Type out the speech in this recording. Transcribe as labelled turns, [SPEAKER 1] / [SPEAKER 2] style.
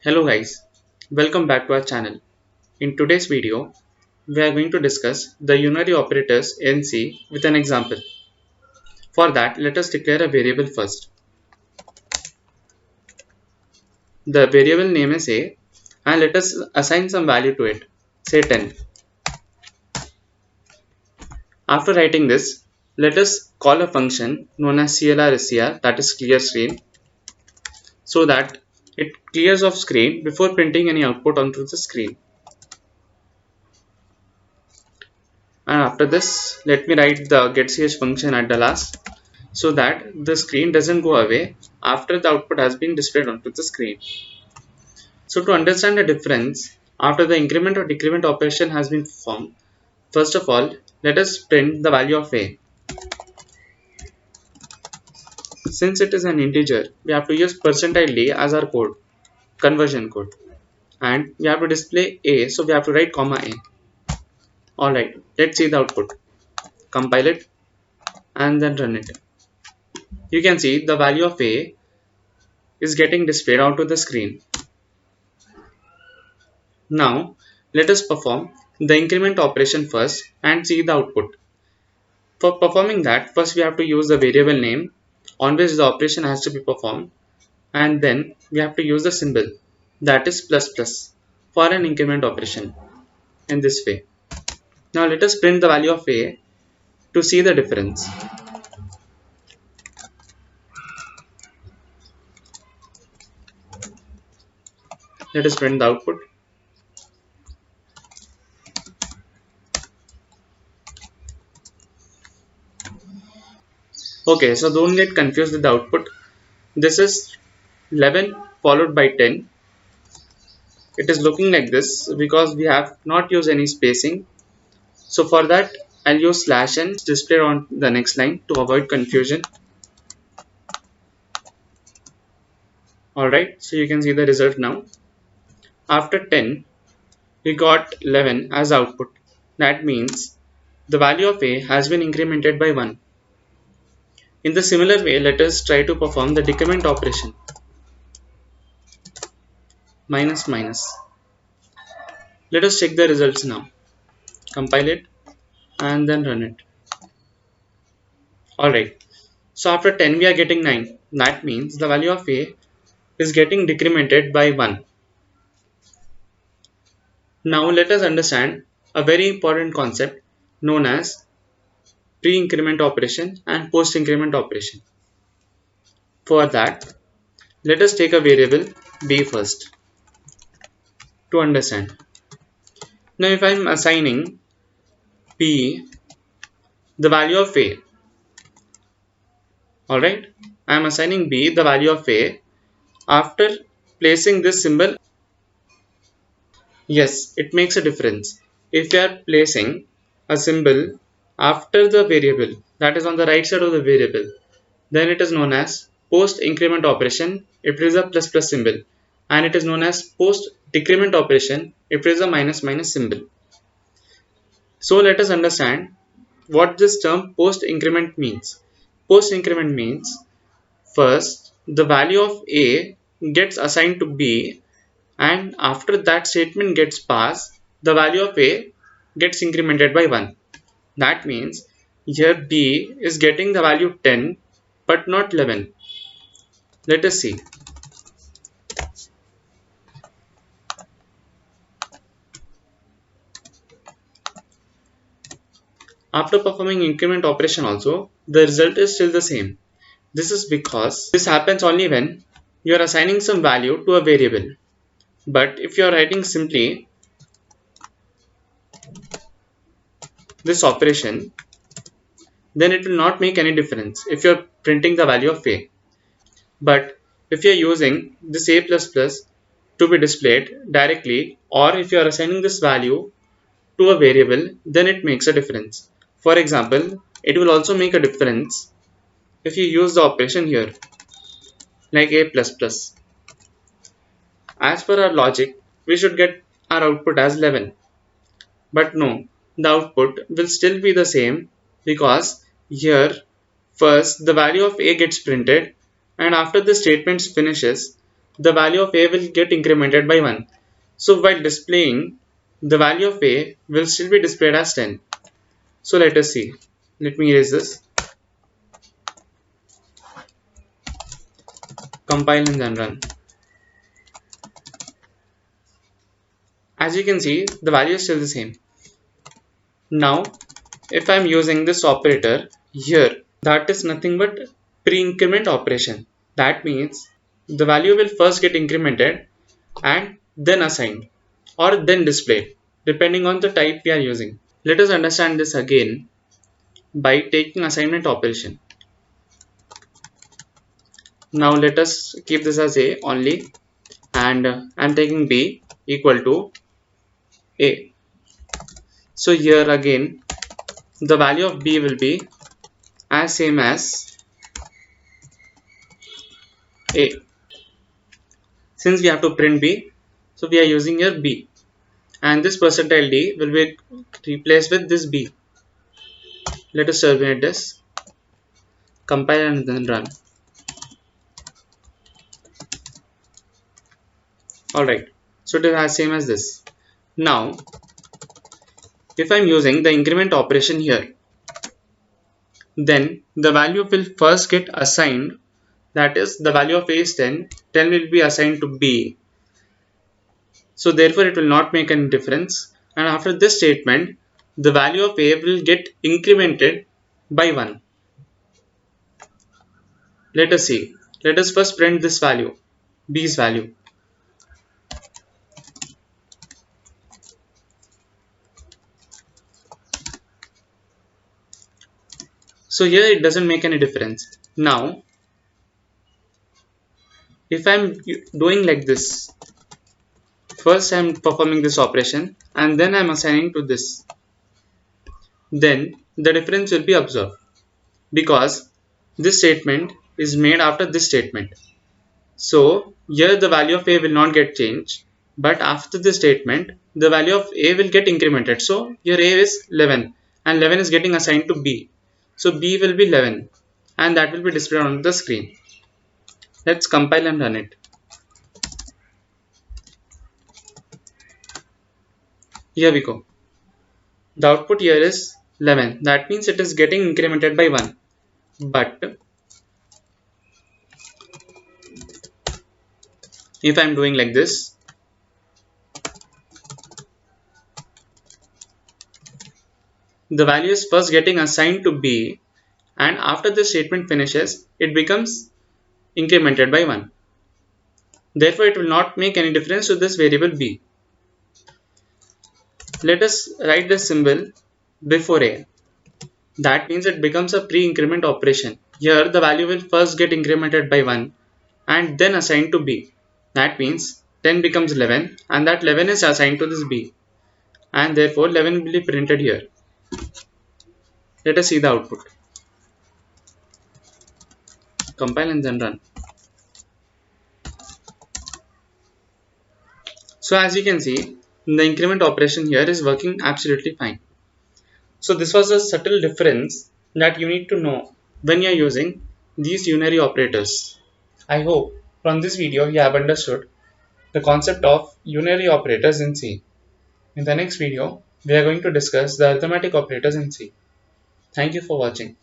[SPEAKER 1] Hello guys, welcome back to our channel. In today's video, we are going to discuss the unary operators in C with an example. For that, let us declare a variable first. The variable name is A and let us assign some value to it, say 10. After writing this, let us call a function known as clrscr, that is clear screen, so that it clears off screen before printing any output onto the screen. And after this, let me write the getCH function at the last, so that the screen doesn't go away after the output has been displayed onto the screen. So to understand the difference after the increment or decrement operation has been performed, first of all, let us print the value of A. Since it is an integer, we have to use %d as our code, conversion code, and we have to display A, so we have to write comma A. Alright, let's see the output. Compile it and then run it. You can see the value of A is getting displayed onto the screen. Now, let us perform the increment operation first and see the output. For performing that, first we have to use the variable name on which the operation has to be performed, and then we have to use the symbol, that is plus plus, for an increment operation in this way. Now let us print the value of A to see the difference. Let us print the output. Okay, so don't get confused with the output. This is 11 followed by 10. It is looking like this because we have not used any spacing. So for that, I'll use /n displayed on the next line to avoid confusion. Alright, so you can see the result now. After 10, we got 11 as output. That means the value of A has been incremented by 1. In the similar way, let us try to perform the decrement operation. Minus minus. Let us check the results now. Compile it and then run it. Alright, so after 10 we are getting 9. That means the value of A is getting decremented by 1. Now let us understand a very important concept known as pre-increment operation and post-increment operation. For that, let us take a variable B first to understand. Now if I am assigning B the value of A, alright, I am assigning B the value of A after placing this symbol. Yes, it makes a difference. If you are placing a symbol after the variable, that is on the right side of the variable, then it is known as post increment operation if it is a plus plus symbol, and it is known as post decrement operation if it is a minus minus symbol. So let us understand what this term post increment means. Post increment means first the value of A gets assigned to B, and after that statement gets passed, the value of A gets incremented by 1. That means here B is getting the value 10 but not 11. Let us see. After performing increment operation also, the result is still the same. This is because this happens only when you are assigning some value to a variable. But if you are writing simply this operation, then it will not make any difference if you are printing the value of A. But if you are using this A++ to be displayed directly, or if you are assigning this value to a variable, then it makes a difference. For example, it will also make a difference if you use the operation here, like A++. As per our logic, we should get our output as 11. But no, the output will still be the same because here First, the value of a gets printed, and after the statement finishes, the value of a will get incremented by 1. So while displaying, the value of a will still be displayed as 10. So let us see. Let me erase this. Compile and then run. As you can see, the value is still the same. Now, if I am using this operator here, that is nothing but pre-increment operation. That means the value will first get incremented and then assigned or then displayed depending on the type we are using. Let us understand this again by taking assignment operation. Now let us keep this as A only, and I am taking B equal to A. So here again the value of B will be as same as A. Since we have to print B, so we are using here B, and this percentile D will be replaced with this B. Let us terminate this, compile and then run. Alright, so it is as same as this. Now, if I am using the increment operation here, then the value will first get assigned, that is the value of A is 10, 10 will be assigned to B. So therefore it will not make any difference, and after this statement, the value of A will get incremented by 1. Let us see. Let us first print this value, B's value. So here it doesn't make any difference. Now, if I'm doing like this, first I'm performing this operation and then I'm assigning to this, then the difference will be observed because this statement is made after this statement. So here the value of A will not get changed, but after this statement the value of A will get incremented. So here A is 11 and 11 is getting assigned to B. So B will be 11 and that will be displayed on the screen. Let's compile and run it. Here we go. The output here is 11. That means it is getting incremented by 1. But if I am doing like this, the value is first getting assigned to B, and after the statement finishes, it becomes incremented by 1. Therefore, it will not make any difference to this variable B. Let us write the symbol before A. That means it becomes a pre-increment operation. Here, the value will first get incremented by 1 and then assigned to B. That means 10 becomes 11 and that 11 is assigned to this B. And therefore 11 will be printed here. Let us see the output. Compile and then run. So as you can see, the increment operation here is working absolutely fine. So this was a subtle difference that you need to know when you are using these unary operators. I hope from this video you have understood the concept of unary operators in C. In the next video, we are going to discuss the arithmetic operators in C. Thank you for watching.